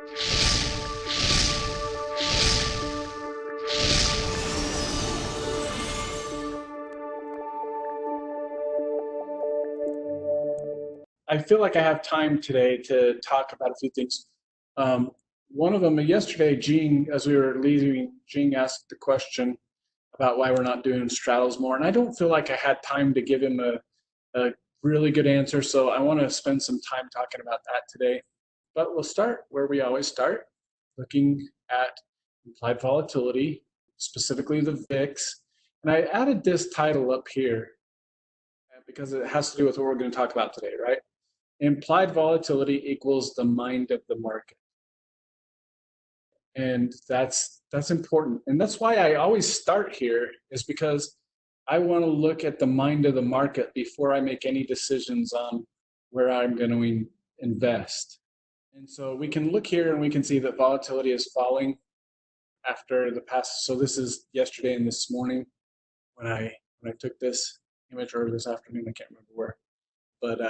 I feel like I have time today to talk about a few things. Um, One of them, yesterday, Gene, as we were leaving, Gene asked the question about why we're not doing straddles more, and I don't feel like I had time to give him a really good answer, so I want to spend some time talking about that today. But we'll start where we always start, looking at implied volatility, specifically the VIX. And I added this title up here because it has to do with what we're going to talk about today, right? Implied volatility equals the mind of the market. And that's important. And that's why I always start here, is because I want to look at the mind of the market before I make any decisions on where I'm going to invest. And so we can look here and we can see that volatility is falling after the past. So this is yesterday and this morning when I took this image, or this afternoon, I can't remember where. But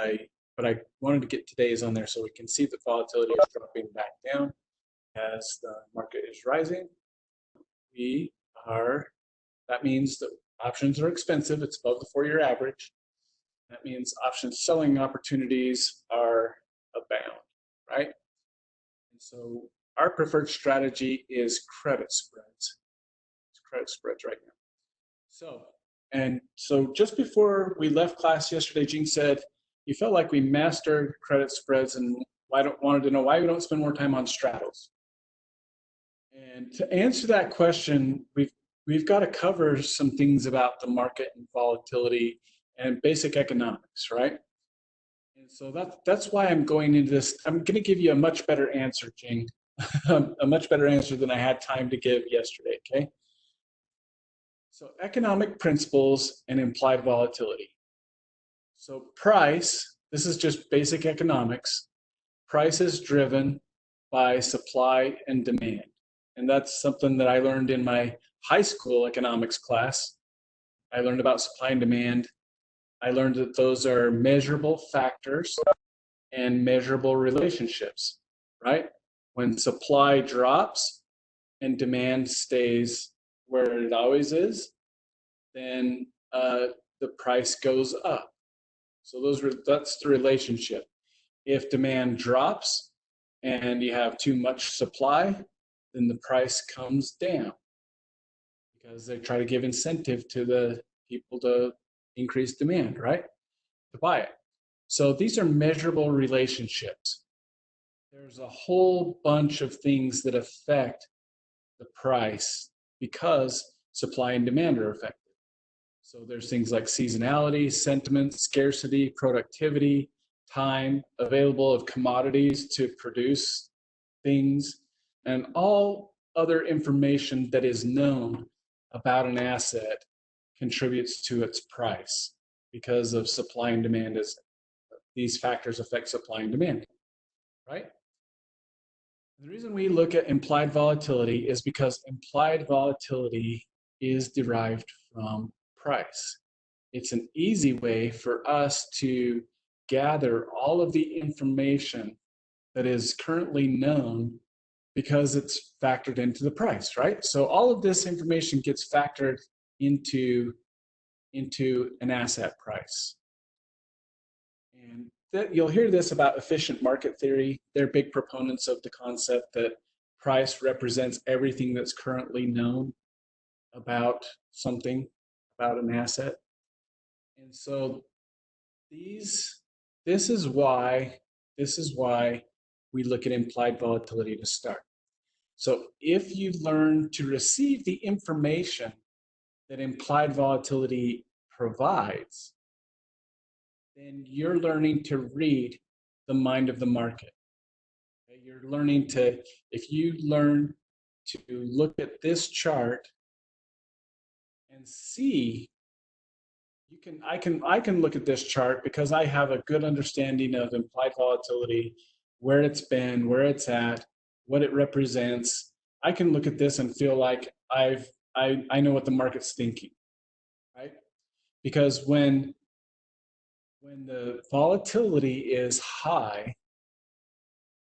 I wanted to get today's on there so we can see the volatility is dropping back down as the market is rising. That means that options are expensive. It's above the 4-year average. That means option selling opportunities are abound, right? And so our preferred strategy is credit spreads. It's credit spreads right now. So just before we left class yesterday, Gene said he felt like we mastered credit spreads and wanted to know why we don't spend more time on straddles. And to answer that question, we've got to cover some things about the market and volatility and basic economics, right? And so that's why I'm going into this. I'm going to give you a much better answer, Jing, a much better answer than I had time to give yesterday, okay? So economic principles and implied volatility. So price, this is just basic economics. Price is driven by supply and demand. And that's something that I learned in my high school economics class. I learned about supply and demand. I learned that those are measurable factors and measurable relationships, right? When supply drops and demand stays where it always is, then the price goes up. So that's the relationship. If demand drops and you have too much supply, then the price comes down because they try to give incentive to the people to increase demand, right? To buy it. So these are measurable relationships. There's a whole bunch of things that affect the price because supply and demand are affected. So there's things like seasonality, sentiment, scarcity, productivity, time, available of commodities to produce things, and all other information that is known about an asset contributes to its price because of supply and demand. As these factors affect supply and demand, right? The reason we look at implied volatility is because implied volatility is derived from price. It's an easy way for us to gather all of the information that is currently known because it's factored into the price, right? So all of this information gets factored into an asset price. And you'll hear this about efficient market theory. They're big proponents of the concept that price represents everything that's currently known about something, about an asset. And so this is why we look at implied volatility to start. So if you learn to receive the information that implied volatility provides, then you're learning to read the mind of the market. You're learning to, if you learn to look at this chart and see, I can look at this chart because I have a good understanding of implied volatility, where it's been, where it's at, what it represents. I can look at this and feel like I know what the market's thinking, right? Because when the volatility is high,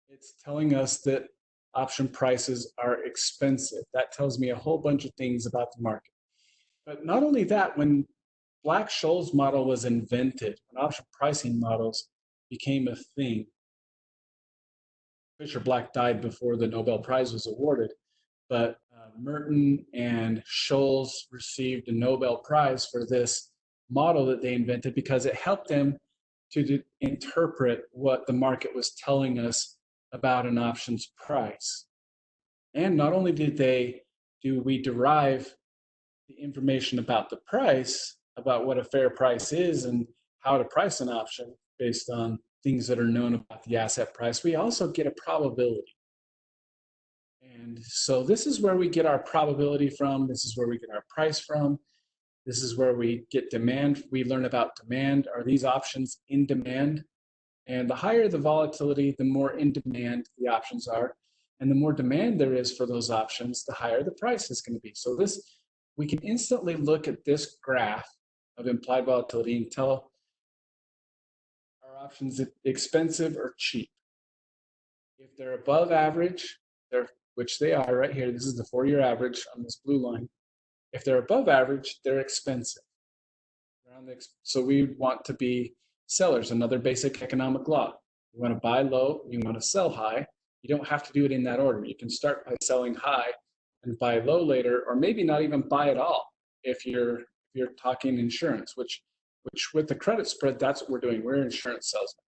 it's telling us that option prices are expensive. That tells me a whole bunch of things about the market. But not only that, when Black-Scholes model was invented, when option pricing models became a thing, Fisher Black died before the Nobel Prize was awarded, but Merton and Scholes received a Nobel Prize for this model that they invented because it helped them to interpret what the market was telling us about an options price. And not only do we derive the information about the price, about what a fair price is and how to price an option based on things that are known about the asset price, we also get a probability. And so this is where we get our probability from. This is where we get our price from. This is where we get demand. We learn about demand. Are these options in demand? And the higher the volatility, the more in demand the options are. And the more demand there is for those options, the higher the price is going to be. So we can instantly look at this graph of implied volatility and tell are options expensive or cheap. If they're above average, which they are right here, this is the 4-year average on this blue line. If they're above average, they're expensive. So we want to be sellers, another basic economic law. You want to buy low, you want to sell high. You don't have to do it in that order. You can start by selling high and buy low later, or maybe not even buy at all if you're talking insurance, which with the credit spread, that's what we're doing. We're insurance salesmen.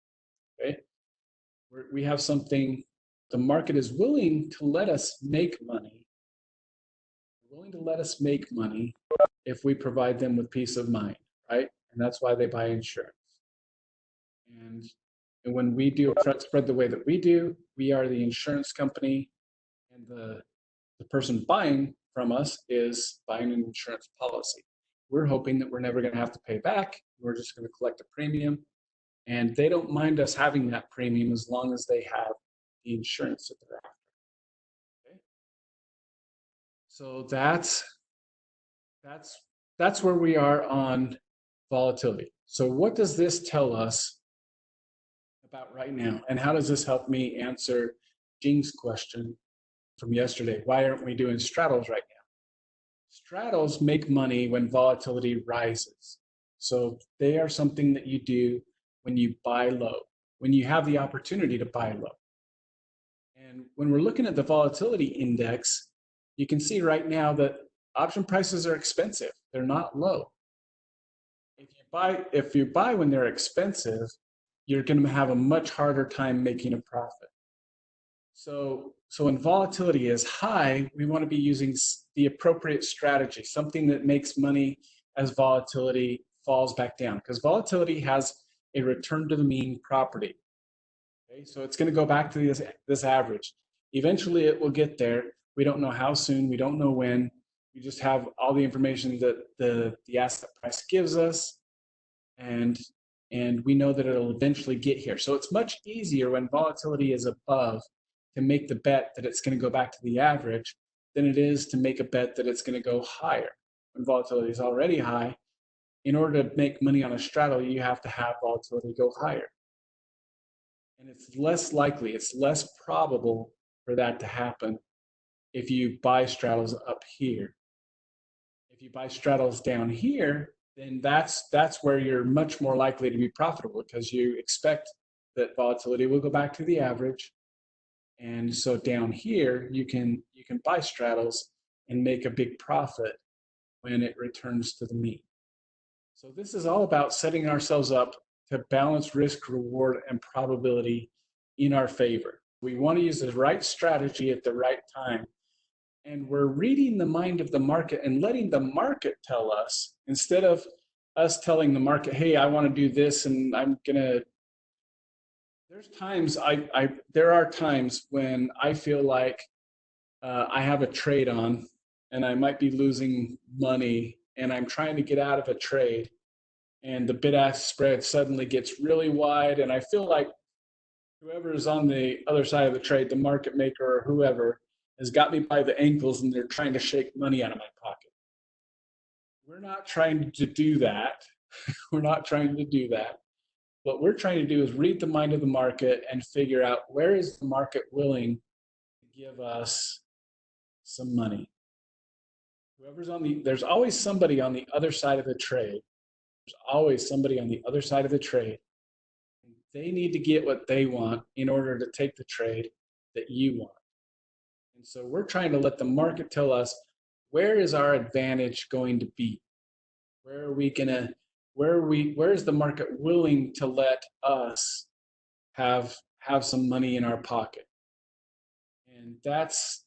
Okay, we have something. The market is willing to let us make money. Willing to let us make money if we provide them with peace of mind, right? And that's why they buy insurance. And when we do a credit spread the way that we do, we are the insurance company, and the person buying from us is buying an insurance policy. We're hoping that we're never going to have to pay back. We're just going to collect a premium, and they don't mind us having that premium as long as they have the insurance that they're after. Okay? So that's where we are on volatility. So what does this tell us about right now? And how does this help me answer Jing's question from yesterday? Why aren't we doing straddles right now? Straddles make money when volatility rises. So they are something that you do when you buy low, when you have the opportunity to buy low. And when we're looking at the volatility index, you can see right now that option prices are expensive. They're not low. If you buy when they're expensive, you're going to have a much harder time making a profit. So when volatility is high, we want to be using the appropriate strategy, something that makes money as volatility falls back down, because volatility has a return to the mean property. Okay, so it's going to go back to this average. Eventually, it will get there. We don't know how soon. We don't know when. We just have all the information that the asset price gives us, and we know that it'll eventually get here. So it's much easier when volatility is above to make the bet that it's going to go back to the average than it is to make a bet that it's going to go higher. When volatility is already high, in order to make money on a straddle, you have to have volatility go higher. And it's less likely, it's less probable for that to happen if you buy straddles up here. If you buy straddles down here, then that's where you're much more likely to be profitable, because you expect that volatility will go back to the average. And so down here, you can buy straddles and make a big profit when it returns to the mean. So this is all about setting ourselves up to balance risk, reward, and probability in our favor. We want to use the right strategy at the right time. And we're reading the mind of the market and letting the market tell us, instead of us telling the market, hey, I want to do this, and I'm going to. There are times when I feel like I have a trade on and I might be losing money, and I'm trying to get out of a trade, and the bid-ask spread suddenly gets really wide, and I feel like whoever is on the other side of the trade, the market maker or whoever, has got me by the ankles and they're trying to shake money out of my pocket. We're not trying to do that. We're not trying to do that. What we're trying to do is read the mind of the market and figure out where is the market willing to give us some money. Whoever's on there's always somebody on the other side of the trade. There's always somebody on the other side of the trade. They need to get what they want in order to take the trade that you want. And so we're trying to let the market tell us, where is our advantage going to be? Where are we gonna, where is the market willing to let us have some money in our pocket? And that's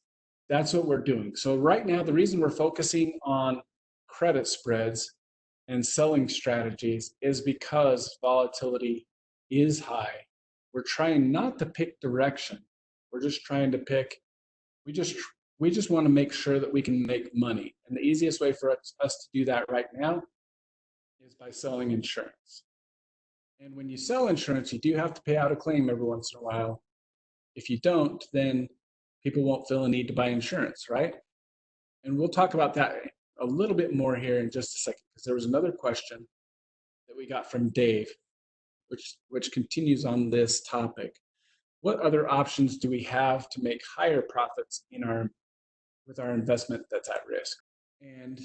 what we're doing. So right now, the reason we're focusing on credit spreads and selling strategies is because volatility is high. We're trying not to pick direction. We're just trying to pick, we just want to make sure that we can make money. And the easiest way for us to do that right now is by selling insurance. And when you sell insurance, you do have to pay out a claim every once in a while. If you don't, then people won't feel a need to buy insurance, right? And we'll talk about that a little bit more here in just a second, because there was another question that we got from Dave, which continues on this topic. What other options do we have to make higher profits with our investment that's at risk? And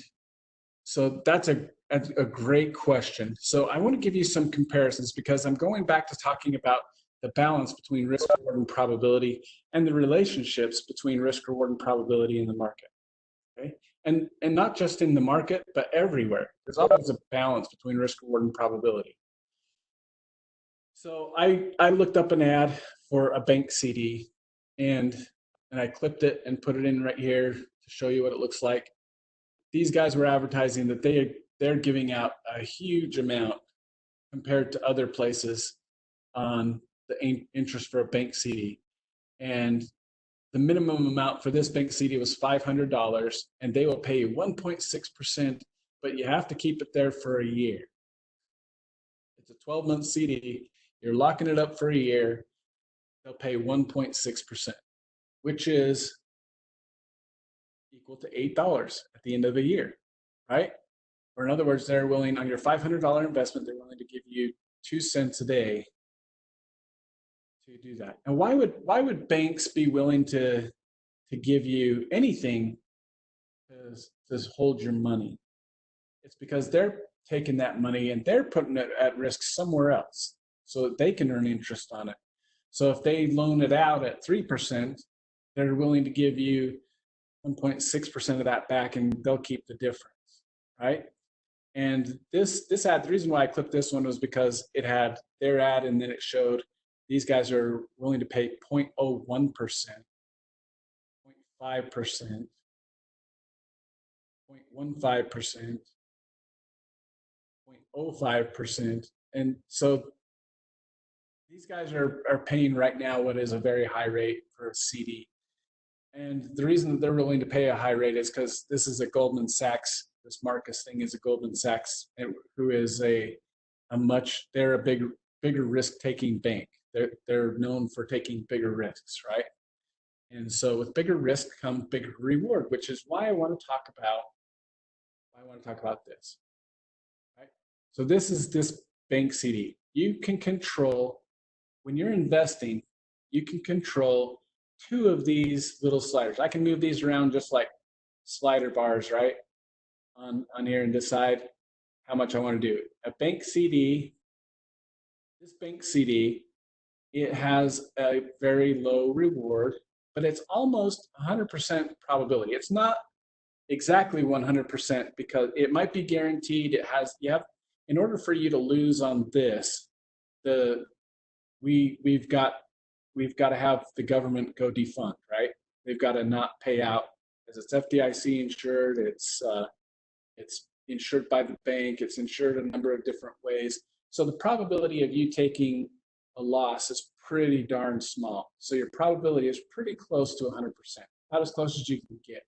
so that's a great question. So I want to give you some comparisons, because I'm going back to talking about the balance between risk, reward, and probability, and the relationships between risk, reward, and probability in the market. Okay, and not just in the market, but everywhere. There's always a balance between risk, reward, and probability. So I looked up an ad for a bank CD, and I clipped it and put it in right here to show you what it looks like. These guys were advertising that they're giving out a huge amount compared to other places on the interest for a bank CD. And the minimum amount for this bank CD was $500, and they will pay you 1.6%, but you have to keep it there for a year. It's a 12-month CD. You're locking it up for a year. They'll pay 1.6%, which is equal to $8 at the end of the year, right? Or in other words, they're willing, on your $500 investment, they're willing to give you 2 cents a day to do that. And why would banks be willing to give you anything to hold your money? It's because they're taking that money and they're putting it at risk somewhere else so that they can earn interest on it. So if they loan it out at 3%, they're willing to give you 1.6% of that back, and they'll keep the difference, right? And this ad, the reason why I clipped this one was because it had their ad, and then it showed these guys are willing to pay 0.01%, 0.5%, 0.15%, 0.05%. And so these guys are paying right now what is a very high rate for a CD. And the reason that they're willing to pay a high rate is because this is a Goldman Sachs, this Marcus thing is a Goldman Sachs, who is they're a bigger risk-taking bank. They're known for taking bigger risks, right? And so with bigger risk comes bigger reward, which is why I want to talk about this, right? So this is this bank CD. You can control, when you're investing, you can control 2 of these little sliders. I can move these around just like slider bars, right? On here, and decide how much I want to do. A bank CD, this bank CD, it has a very low reward, but it's almost 100% probability. It's not exactly 100% because it might be guaranteed. In order for you to lose on this, we've got to have the government go defund, right? They've got to not pay out, as it's FDIC insured. It's insured by the bank. It's insured a number of different ways. So the probability of you taking a loss is pretty darn small. So your probability is pretty close to 100%, about as close as you can get.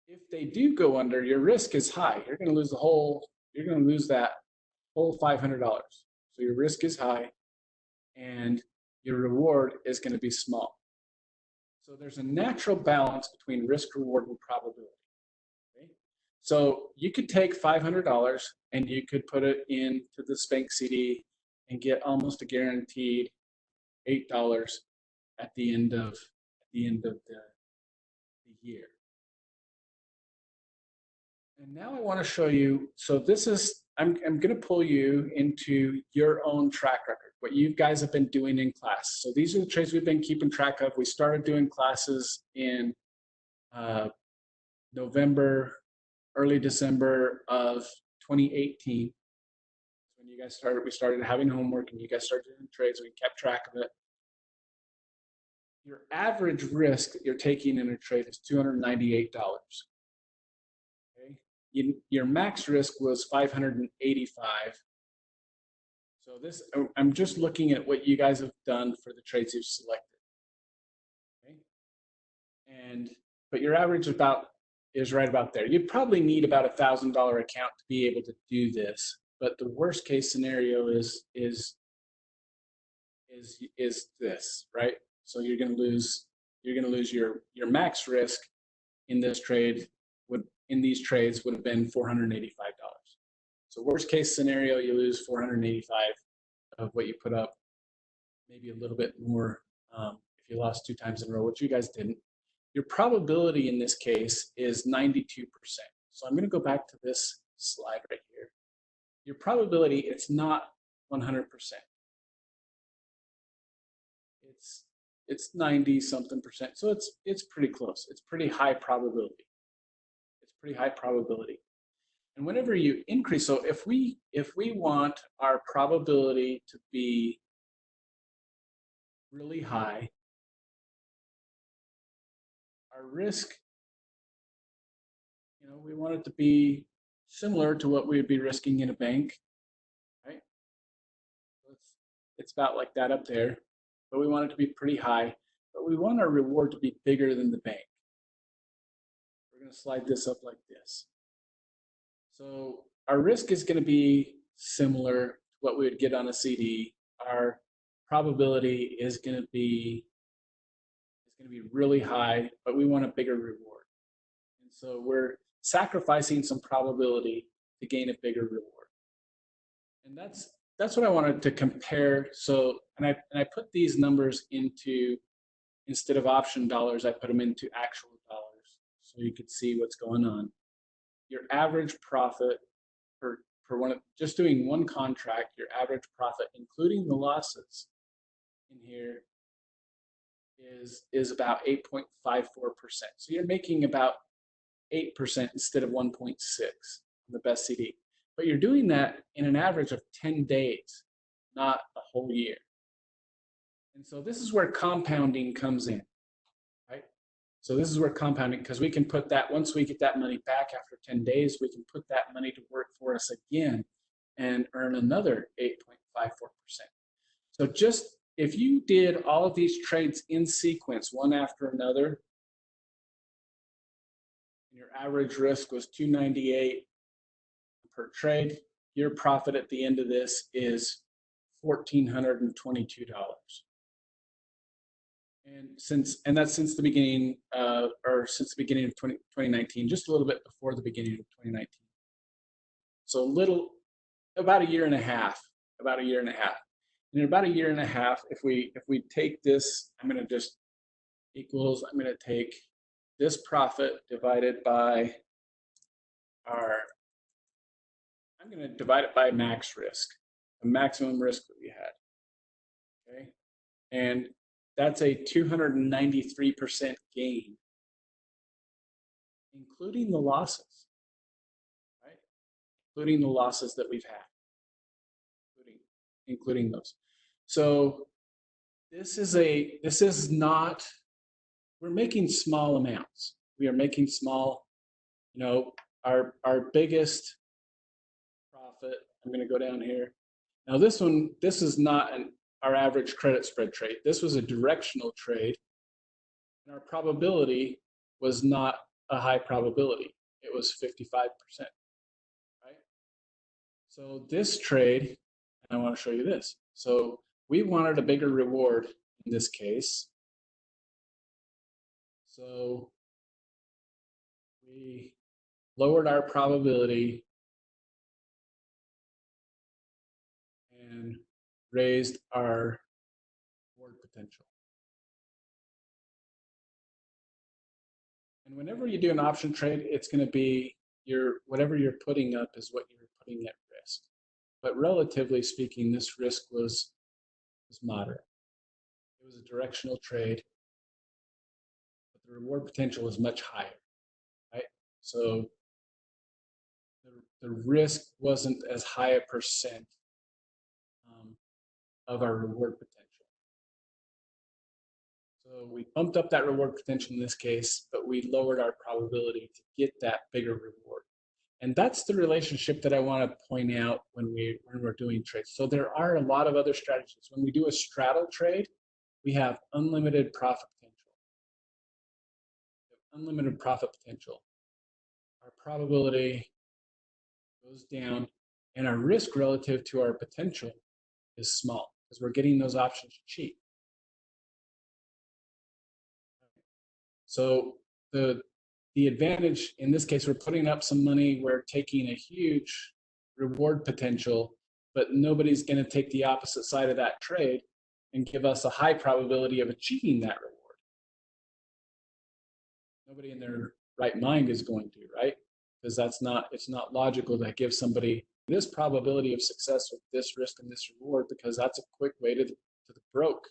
If they do go under, your risk is high. You're going to lose that whole $500. So your risk is high, and your reward is going to be small. So there's a natural balance between risk, reward, and probability. Okay? So you could take $500 and you could put it into this bank CD and get almost a guaranteed $8 at the end of the end of the year. And now I want to show you, so this is, I'm going to pull you into your own track record, what you guys have been doing in class. So these are the trades we've been keeping track of. We started doing classes in November, early December of 2018. When you guys started, we started having homework and you guys started doing trades, we kept track of it. Your average risk that you're taking in a trade is $298. Okay? Your max risk was $585. So this, I'm just looking at what you guys have done for the trades you've selected. Okay? But your average is right about there. You'd probably need about $1,000 account to be able to do this. But the worst case scenario is this, right? So you're going to lose your max risk in this trade in these trades would have been $485. So worst case scenario, you lose 485 of what you put up, maybe a little bit more if you lost 2 times in a row, which you guys didn't. Your probability in this case is 92%. So I'm going to go back to this slide right here. Your probability, it's not 100%. It's 90 something percent. So it's pretty close. It's pretty high probability. It's pretty high probability. And whenever you increase, so if we want our probability to be really high, our risk, we want it to be similar to what we would be risking in a bank, right? So it's about like that up there, but we want it to be pretty high, but we want our reward to be bigger than the bank. We're going to slide this up like this. So our risk is going to be similar to what we would get on a CD. Our probability is going to be really high, but we want a bigger reward. And so we're sacrificing some probability to gain a bigger reward. And that's what I wanted to compare. So, and I put these numbers into, instead of option dollars, I put them into actual dollars so you could see what's going on. Your average profit for just doing one contract, your average profit, including the losses in here, is about 8.54%. So you're making about 8% instead of 1.6 on the best CD. But you're doing that in an average of 10 days, not a whole year. And so this is where compounding comes in, right? So this is where compounding, because we can put that, once we get that money back after 10 days, we can put that money to work for us again and earn another 8.54%. So just, if you did all of these trades in sequence, one after another, and your average risk was $298 per trade, your profit at the end of this is $1,422. And that's since the beginning, since the beginning of 2019, just a little bit before the beginning of 2019. So about a year and a half, And in about a year and a half, if we take this, I'm going to take this profit divided by I'm going to divide it by max risk, the maximum risk that we had. Okay. And that's a 293% gain, including the losses, right? Including the losses that we've had, including those. So this is not, we're making small amounts. We are making small, our biggest profit, I'm going to go down here. Now this is not our average credit spread trade. This was a directional trade, and our probability was not a high probability. It was 55%, right? So this trade, and I want to show you this. So we wanted a bigger reward in this case. So we lowered our probability and raised our reward potential. And whenever you do an option trade, it's going to be whatever you're putting up is what you're putting at risk. But relatively speaking, this risk was moderate. It was a directional trade, but the reward potential is much higher, right? So the risk wasn't as high a percent of our reward potential. So we bumped up that reward potential in this case, but we lowered our probability to get that bigger reward. And that's the relationship that I want to point out when we're doing trades. So there are a lot of other strategies. When we do a straddle trade, we have unlimited profit potential. Unlimited profit potential. Our probability goes down, and our risk relative to our potential is small because we're getting those options cheap. So the advantage in this case, we're putting up some money, we're taking a huge reward potential, but nobody's going to take the opposite side of that trade and give us a high probability of achieving that reward. Nobody in their right mind is going to, right? Because it's not logical to give somebody this probability of success with this risk and this reward, because that's a quick way to the broke.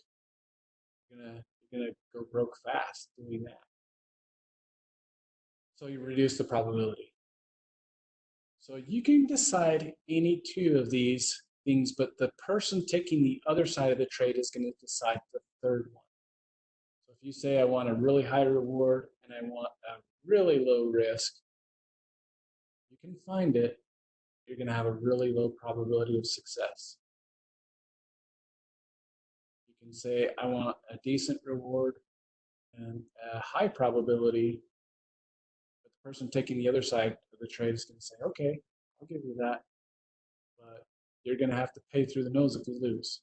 You're gonna go broke fast doing that. So you reduce the probability. So you can decide any two of these things, but the person taking the other side of the trade is going to decide the third one. So if you say, I want a really high reward and I want a really low risk, you can find it. You're going to have a really low probability of success. You can say, I want a decent reward and a high probability. But the person taking the other side of the trade is going to say, okay, I'll give you that, but you're going to have to pay through the nose if you lose.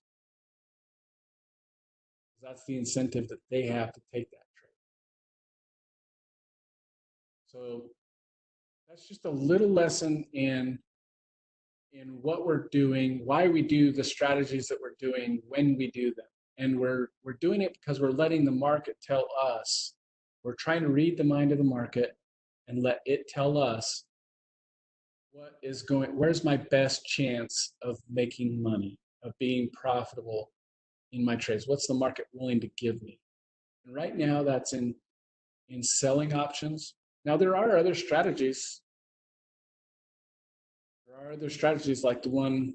That's the incentive that they have to take that trade. So that's just a little lesson in what we're doing, why we do the strategies that we're doing when we do them. And we're doing it because we're letting the market tell us. We're trying to read the mind of the market and let it tell us where's my best chance of making money, of being profitable in my trades. What's the market willing to give me? And right now that's in selling options. Now there are other strategies. There are other strategies like the one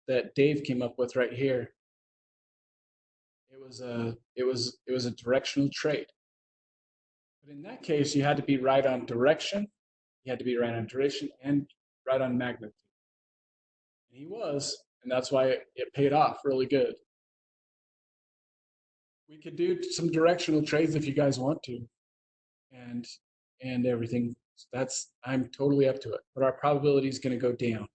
that Dave came up with right here. It was a directional trade. But in that case, you had to be right on direction, you had to be right on duration, and right on magnitude. And he was, and that's why it paid off really good. We could do some directional trades if you guys want to, and everything. I'm totally up to it. But our probability is going to go down.